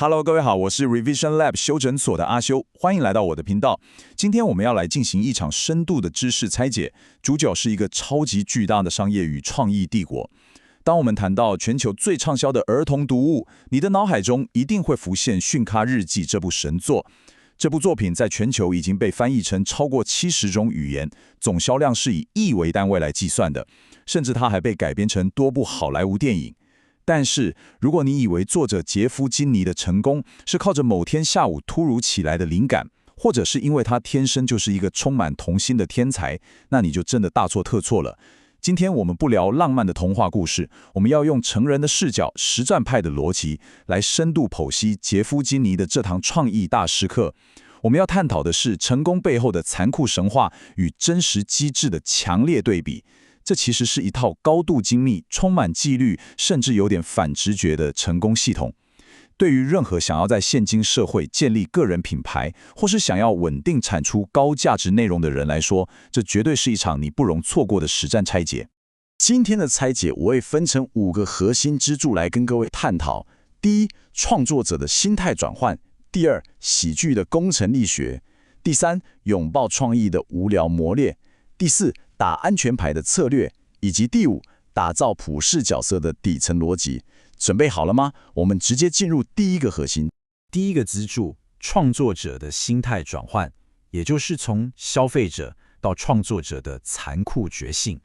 Hello，各位好，我是 Revision Lab 修整所的阿修，欢迎来到我的频道。今天我们要来进行一场深度的知识拆解，主角是一个超级巨大的商业与创意帝国。当我们谈到全球最畅销的儿童读物，你的脑海中一定会浮现《训咖日记》这部神作。这部作品在全球已经被翻译成超过70种语言，总销量是以亿为单位来计算的，甚至它还被改编成多部好莱坞电影。但是，如果你以为作者杰夫·金尼的成功是靠着某天下午突如其来的灵感，或者是因为他天生就是一个充满童心的天才，那你就真的大错特错了。今天我们不聊浪漫的童话故事，我们要用成人的视角、实战派的逻辑来深度剖析杰夫·金尼的这堂创意大师课。我们要探讨的是成功背后的残酷神话与真实机制的强烈对比。这其实是一套高度精密、充满纪律，甚至有点反直觉的成功系统。对于任何想要在现今社会建立个人品牌，或是想要稳定产出高价值内容的人来说，这绝对是一场你不容错过的实战拆解。今天的拆解我会分成5个核心支柱来跟各位探讨。第一，创作者的心态转换；第二，喜剧的工程力学；第三，拥抱创意的无聊磨练；第四，打安全牌的策略，以及第5，打造普世角色的底层逻辑。准备好了吗？我们直接进入第一个核心。第一个支柱，创作者的心态转换，也就是从消费者到创作者的残酷觉醒。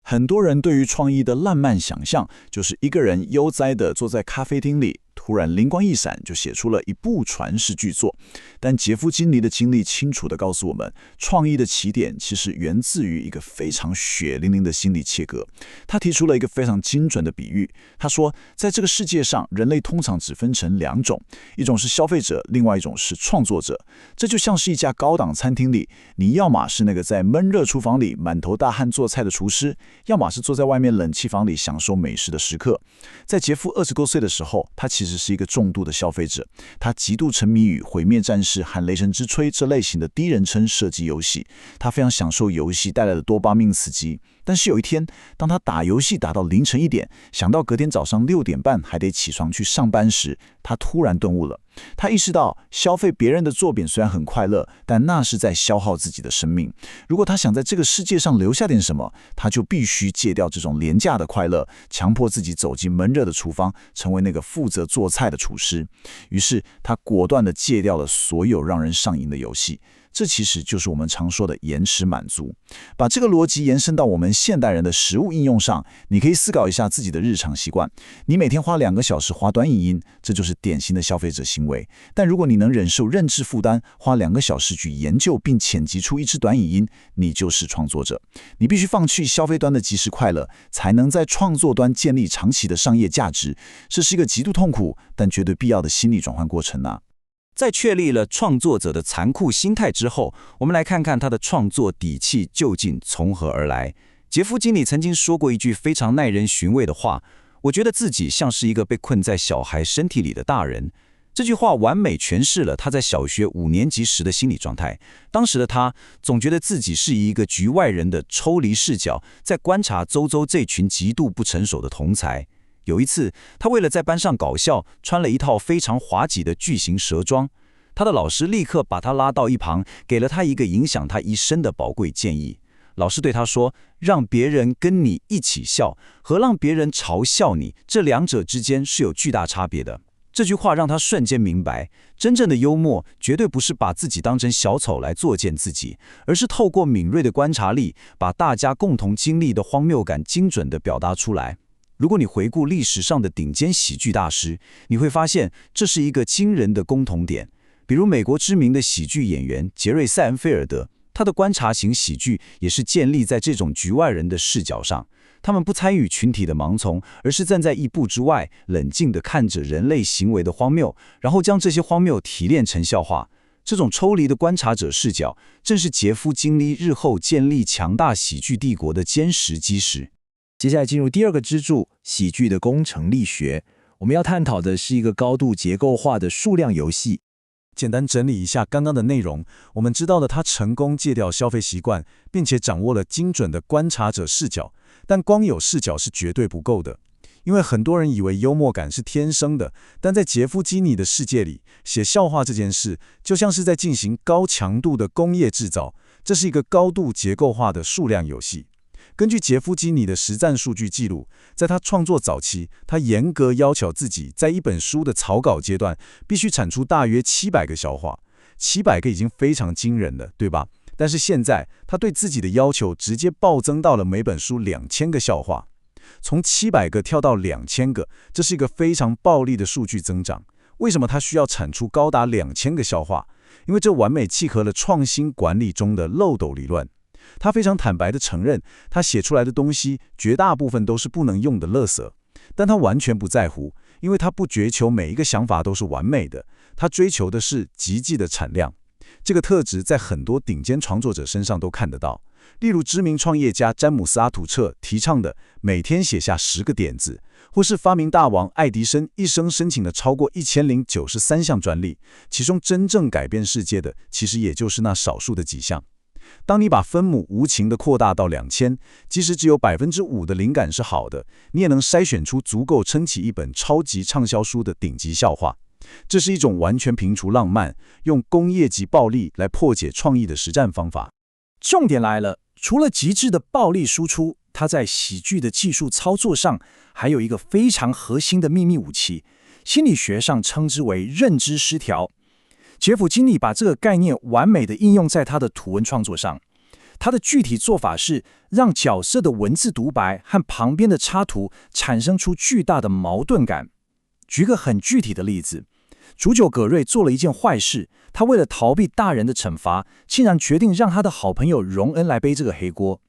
很多人对于创意的浪漫想象，就是一个人悠哉地坐在咖啡厅里，突然灵光一闪，就写出了一部传世巨作。但杰夫·金尼的经历清楚地告诉我们，创意的起点其实源自于一个非常血淋淋的心理切割。他提出了一个非常精准的比喻，他说，在这个世界上，人类通常只分成2种，一种是消费者，另外一种是创作者。这就像是一家高档餐厅里，你要么是那个在闷热厨房里满头大汗做菜的厨师，要么是坐在外面冷气房里享受美食的食客。在杰夫20多岁的时候，他其实是一个重度的消费者，他极度沉迷于《毁灭战士》和《雷神之锤》这类型的第一人称射击游戏，他非常享受游戏带来的多巴胺刺激。但是有一天，当他打游戏打到凌晨1点，想到隔天早上6点半还得起床去上班时，他突然顿悟了。他意识到，消费别人的作品虽然很快乐，但那是在消耗自己的生命。如果他想在这个世界上留下点什么，他就必须戒掉这种廉价的快乐，强迫自己走进闷热的厨房，成为那个负责做菜的厨师。于是，他果断地戒掉了所有让人上瘾的游戏。这其实就是我们常说的延迟满足。把这个逻辑延伸到我们现代人的实务应用上，你可以思考一下自己的日常习惯。你每天花2个小时滑短影音，这就是典型的消费者行为。但如果你能忍受认知负担，花2个小时去研究并剪辑出一支短影音，你就是创作者。你必须放弃消费端的即时快乐，才能在创作端建立长期的商业价值。这是一个极度痛苦但绝对必要的心理转换过程啊。在确立了创作者的残酷心态之后，我们来看看他的创作底气究竟从何而来。杰夫·金尼曾经说过一句非常耐人寻味的话：“我觉得自己像是一个被困在小孩身体里的大人。”这句话完美诠释了他在小学5年级时的心理状态。当时的他总觉得自己是以一个局外人的抽离视角，在观察周遭这群极度不成熟的同才。有一次，他为了在班上搞笑，穿了一套非常滑稽的巨型蛇装。他的老师立刻把他拉到一旁，给了他一个影响他一生的宝贵建议。老师对他说：“让别人跟你一起笑和让别人嘲笑你，这2者之间是有巨大差别的。”这句话让他瞬间明白，真正的幽默绝对不是把自己当成小丑来作践自己，而是透过敏锐的观察力，把大家共同经历的荒谬感精准地表达出来。如果你回顾历史上的顶尖喜剧大师，你会发现这是一个惊人的共同点。比如美国知名的喜剧演员杰瑞·塞恩菲尔德，他的观察型喜剧也是建立在这种局外人的视角上。他们不参与群体的盲从，而是站在一步之外，冷静地看着人类行为的荒谬，然后将这些荒谬提炼成笑话。这种抽离的观察者视角，正是杰夫·金尼日后建立强大喜剧帝国的坚实基石。接下来进入第2个支柱，喜剧的工程力学。我们要探讨的是一个高度结构化的数量游戏。简单整理一下刚刚的内容，我们知道了他成功戒掉消费习惯，并且掌握了精准的观察者视角。但光有视角是绝对不够的。因为很多人以为幽默感是天生的，但在杰夫·基尼的世界里，写笑话这件事就像是在进行高强度的工业制造，这是一个高度结构化的数量游戏。根据杰夫·基尼的实战数据记录，在他创作早期，他严格要求自己在一本书的草稿阶段必须产出大约700个笑话，700个已经非常惊人了，对吧？但是现在，他对自己的要求直接暴增到了每本书2000个笑话，从700个跳到2000个，这是一个非常暴力的数据增长。为什么他需要产出高达2000个笑话？因为这完美契合了创新管理中的漏斗理论。他非常坦白地承认，他写出来的东西绝大部分都是不能用的垃圾，但他完全不在乎，因为他不追求每一个想法都是完美的，他追求的是极致的产量。这个特质在很多顶尖创作者身上都看得到，例如知名创业家詹姆斯·阿图彻提倡的每天写下10个点子，或是发明大王爱迪生一生申请了超过1093项专利，其中真正改变世界的其实也就是那少数的几项。当你把分母无情地扩大到2000，即使只有5%的灵感是好的，你也能筛选出足够撑起一本超级畅销书的顶级笑话。这是一种完全摒除浪漫，用工业级暴力来破解创意的实战方法。重点来了，除了极致的暴力输出，它在喜剧的技术操作上还有一个非常核心的秘密武器，心理学上称之为认知失调。杰夫·基尼把这个概念完美地应用在他的图文创作上。他的具体做法是让角色的文字独白和旁边的插图产生出巨大的矛盾感。举个很具体的例子，主角葛瑞做了一件坏事，他为了逃避大人的惩罚，竟然决定让他的好朋友荣恩来背这个黑锅。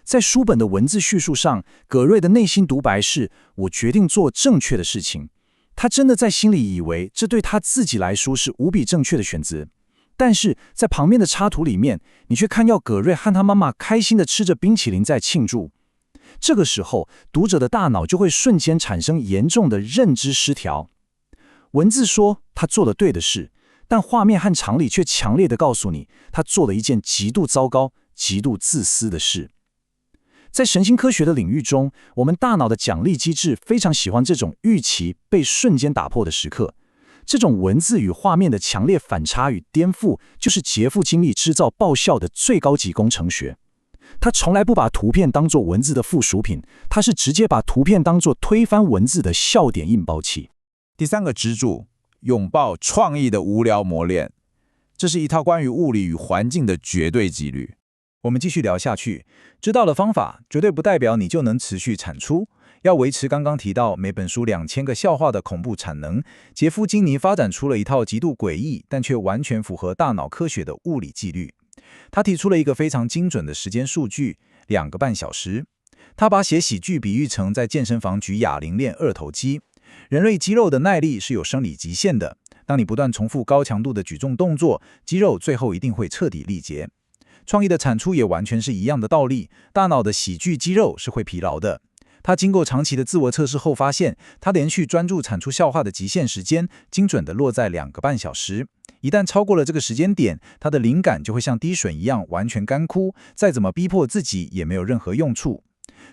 在书本的文字叙述上，葛瑞的内心独白是：我决定做正确的事情。他真的在心里以为这对他自己来说是无比正确的选择，但是在旁边的插图里面，你却看到葛瑞和他妈妈开心地吃着冰淇淋在庆祝。这个时候，读者的大脑就会瞬间产生严重的认知失调。文字说他做了对的事，但画面和常理却强烈地告诉你，他做了一件极度糟糕、极度自私的事。在神经科学的领域中，我们大脑的奖励机制非常喜欢这种预期被瞬间打破的时刻。这种文字与画面的强烈反差与颠覆，就是杰夫·基尼制造爆笑的最高级工程学。他从来不把图片当作文字的附属品，他是直接把图片当作推翻文字的笑点印包器。第3个支柱，拥抱创意的无聊磨练。这是一套关于物理与环境的绝对纪律。我们继续聊下去，知道了方法，绝对不代表你就能持续产出。要维持刚刚提到每本书2000个笑话的恐怖产能，杰夫·金尼发展出了一套极度诡异，但却完全符合大脑科学的物理纪律。他提出了一个非常精准的时间数据，2个半小时。他把写喜剧比喻成在健身房举哑铃练2头肌。人类肌肉的耐力是有生理极限的，当你不断重复高强度的举重动作，肌肉最后一定会彻底力竭。创意的产出也完全是一样的道理，大脑的喜剧肌肉是会疲劳的。他经过长期的自我测试后发现，他连续专注产出笑话的极限时间精准地落在2个半小时。一旦超过了这个时间点，他的灵感就会像滴水一样完全干枯，再怎么逼迫自己也没有任何用处。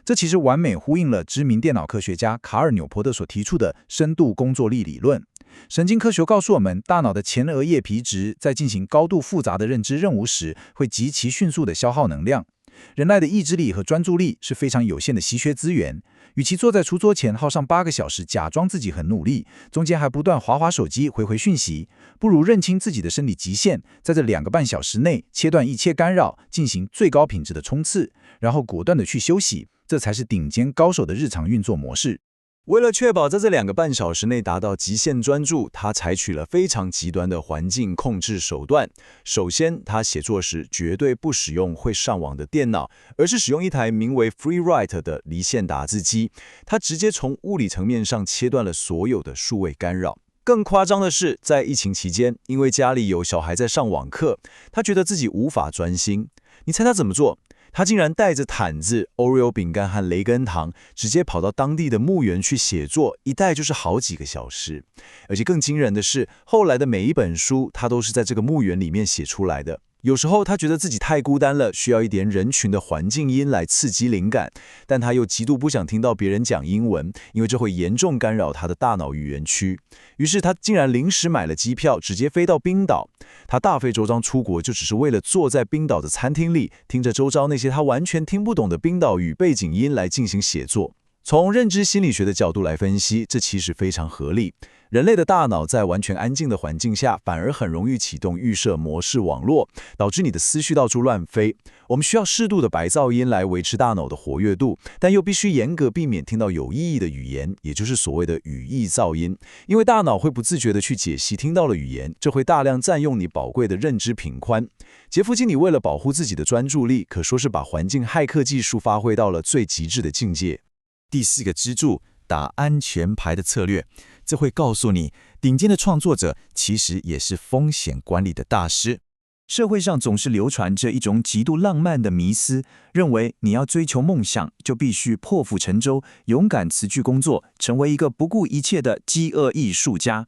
这其实完美呼应了知名电脑科学家卡尔·纽波特所提出的深度工作力理论。神经科学告诉我们，大脑的前额叶皮质在进行高度复杂的认知任务时，会极其迅速地消耗能量。人类的意志力和专注力是非常有限的稀缺资源，与其坐在书桌前耗上8个小时假装自己很努力，中间还不断滑手机回讯息，不如认清自己的生理极限，在这2个半小时内切断一切干扰，进行最高品质的冲刺，然后果断地去休息，这才是顶尖高手的日常运作模式。为了确保在这2个半小时内达到极限专注，他采取了非常极端的环境控制手段。首先，他写作时绝对不使用会上网的电脑，而是使用一台名为 FreeWrite 的离线打字机。他直接从物理层面上切断了所有的数位干扰。更夸张的是，在疫情期间，因为家里有小孩在上网课，他觉得自己无法专心。你猜他怎么做？他竟然带着毯子、Oreo 饼干和雷根糖，直接跑到当地的墓园去写作，一待就是好几个小时。而且更惊人的是，后来的每一本书，他都是在这个墓园里面写出来的。有时候他觉得自己太孤单了，需要一点人群的环境音来刺激灵感，但他又极度不想听到别人讲英文，因为这会严重干扰他的大脑语言区。于是他竟然临时买了机票，直接飞到冰岛。他大费周章出国，就只是为了坐在冰岛的餐厅里，听着周遭那些他完全听不懂的冰岛语背景音来进行写作。从认知心理学的角度来分析，这其实非常合理。人类的大脑在完全安静的环境下，反而很容易启动预设模式网络，导致你的思绪到处乱飞。我们需要适度的白噪音来维持大脑的活跃度，但又必须严格避免听到有意义的语言，也就是所谓的语义噪音。因为大脑会不自觉地去解析听到的语言，这会大量占用你宝贵的认知频宽。杰夫经理为了保护自己的专注力，可说是把环境骇客技术发挥到了最极致的境界。第4个支柱，打安全牌的策略，这会告诉你，顶尖的创作者其实也是风险管理的大师。社会上总是流传着一种极度浪漫的迷思，认为你要追求梦想，就必须破釜沉舟，勇敢辞去工作，成为一个不顾一切的饥饿艺术家。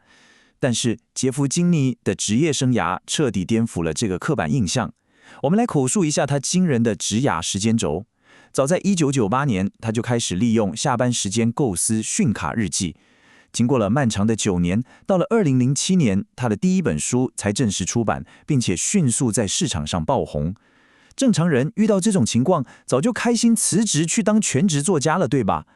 但是杰夫·金尼的职业生涯彻底颠覆了这个刻板印象。我们来口述一下他惊人的职涯时间轴。早在1998年，他就开始利用下班时间构思讯卡日记。经过了漫长的9年，到了2007年，他的第一本书才正式出版，并且迅速在市场上爆红。正常人遇到这种情况，早就开心辞职去当全职作家了，对吧？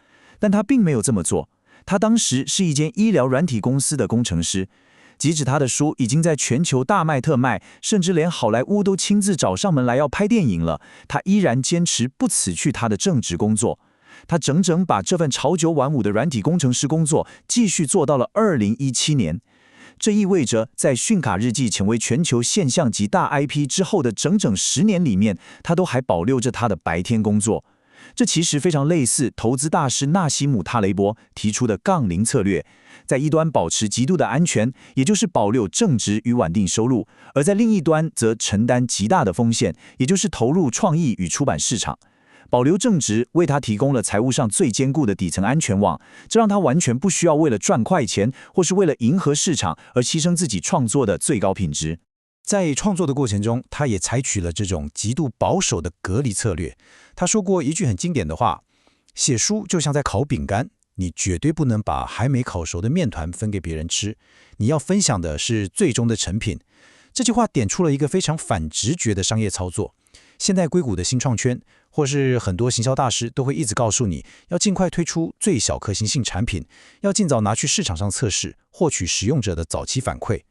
但他并没有这么做。他当时是一间医疗软体公司的工程师。即使他的书已经在全球大卖特卖，甚至连好莱坞都亲自找上门来要拍电影了，他依然坚持不辞去他的正职工作。他整整把这份朝9晚5的软体工程师工作继续做到了2017年。这意味着在讯卡日记成为全球现象级大 IP 之后的整整10年里面，他都还保留着他的白天工作。这其实非常类似投资大师纳西姆·塔雷波提出的杠铃策略，在一端保持极度的安全，也就是保留正职与稳定收入，而在另一端则承担极大的风险，也就是投入创意与出版市场。保留正职为他提供了财务上最坚固的底层安全网，这让他完全不需要为了赚快钱或是为了迎合市场而牺牲自己创作的最高品质。在创作的过程中，他也采取了这种极度保守的隔离策略。他说过一句很经典的话：写书就像在烤饼干，你绝对不能把还没烤熟的面团分给别人吃，你要分享的是最终的成品。这句话点出了一个非常反直觉的商业操作。现在硅谷的新创圈，或是很多行销大师都会一直告诉你，要尽快推出最小可行性产品，要尽早拿去市场上测试，获取使用者的早期反馈。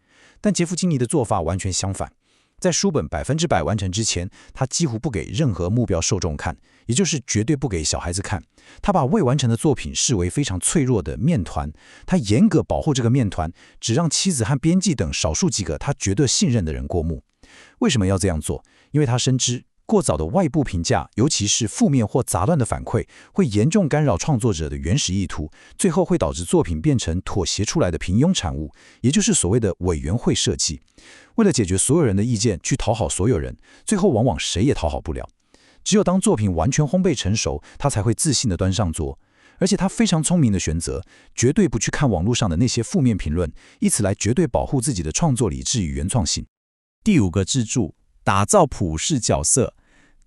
但杰夫·金尼的做法完全相反，在书本100%完成之前，他几乎不给任何目标受众看，也就是绝对不给小孩子看。他把未完成的作品视为非常脆弱的面团，他严格保护这个面团，只让妻子和编辑等少数几个他绝对信任的人过目。为什么要这样做？因为他深知过早的外部评价，尤其是负面或杂乱的反馈，会严重干扰创作者的原始意图，最后会导致作品变成妥协出来的平庸产物，也就是所谓的委员会设计。为了解决所有人的意见，去讨好所有人，最后往往谁也讨好不了。只有当作品完全烘焙成熟，他才会自信地端上桌。而且他非常聪明的选择，绝对不去看网络上的那些负面评论，以此来绝对保护自己的创作理智与原创性。第5个支柱，打造普世角色，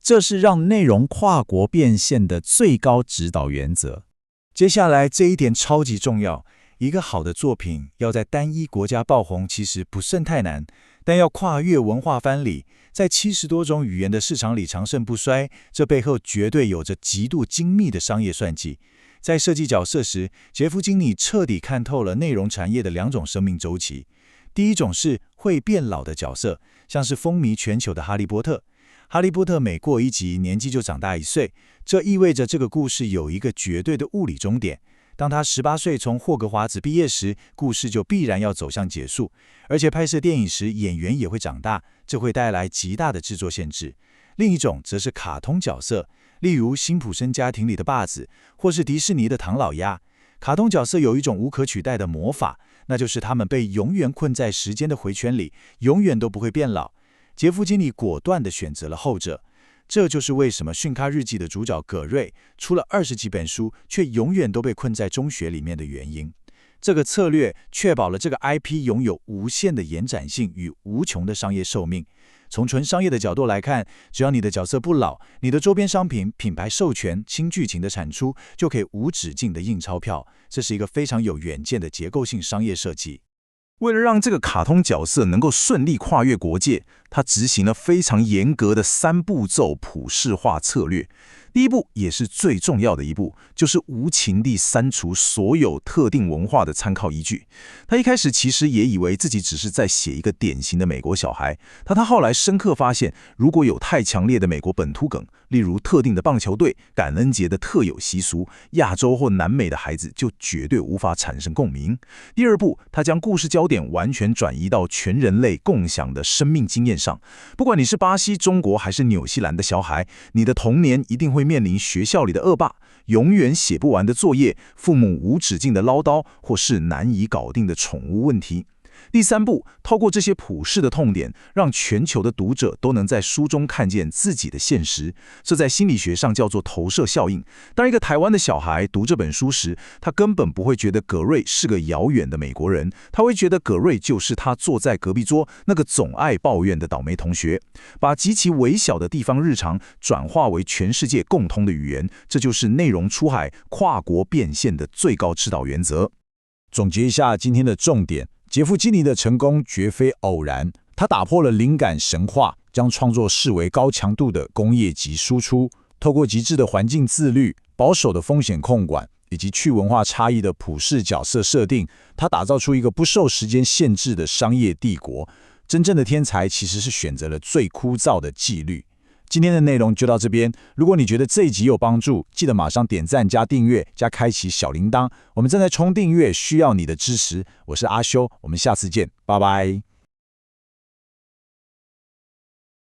这是让内容跨国变现的最高指导原则。接下来这一点超级重要，一个好的作品要在单一国家爆红其实不甚太难，但要跨越文化藩篱，在70多种语言的市场里长盛不衰，这背后绝对有着极度精密的商业算计。在设计角色时，杰夫·金尼彻底看透了内容产业的2种生命周期。第一种是会变老的角色，像是风靡全球的哈利波特。哈利波特每过一集，年纪就长大1岁，这意味着这个故事有一个绝对的物理终点。当他18岁从霍格华兹毕业时，故事就必然要走向结束。而且拍摄电影时，演员也会长大，这会带来极大的制作限制。另一种则是卡通角色，例如辛普森家庭里的霸子，或是迪士尼的唐老鸭。卡通角色有一种无可取代的魔法，那就是他们被永远困在时间的回圈里，永远都不会变老。杰夫·金尼果断地选择了后者，这就是为什么《讯咖日记》的主角葛瑞出了20几本书，却永远都被困在中学里面的原因。这个策略确保了这个 IP 拥有无限的延展性与无穷的商业寿命。从纯商业的角度来看，只要你的角色不老，你的周边商品、品牌授权、轻剧情的产出就可以无止境的印钞票。这是一个非常有远见的结构性商业设计。为了让这个卡通角色能够顺利跨越国界，他执行了非常严格的3步骤普世化策略。第一步也是最重要的一步，就是无情地删除所有特定文化的参考依据。他一开始其实也以为自己只是在写一个典型的美国小孩，但他后来深刻发现，如果有太强烈的美国本土梗，例如特定的棒球队、感恩节的特有习俗，亚洲或南美的孩子就绝对无法产生共鸣。第二步，他将故事焦点完全转移到全人类共享的生命经验上。不管你是巴西、中国还是纽西兰的小孩，你的童年一定会面临学校里的恶霸、永远写不完的作业、父母无止境的唠叨，或是难以搞定的宠物问题。第三步，透过这些普世的痛点，让全球的读者都能在书中看见自己的现实。这在心理学上叫做投射效应。当一个台湾的小孩读这本书时，他根本不会觉得葛瑞是个遥远的美国人，他会觉得葛瑞就是他坐在隔壁桌那个总爱抱怨的倒霉同学。把极其微小的地方日常转化为全世界共通的语言，这就是内容出海、跨国变现的最高指导原则。总结一下今天的重点，杰夫·基尼的成功绝非偶然，他打破了灵感神话，将创作视为高强度的工业级输出，透过极致的环境自律、保守的风险控管以及去文化差异的普世角色设定，他打造出一个不受时间限制的商业帝国。真正的天才其实是选择了最枯燥的纪律。今天的内容就到这边，如果你觉得这一集有帮助，记得马上点赞加订阅加开启小铃铛，我们正在冲订阅，需要你的支持。我是阿修，我们下次见，拜拜。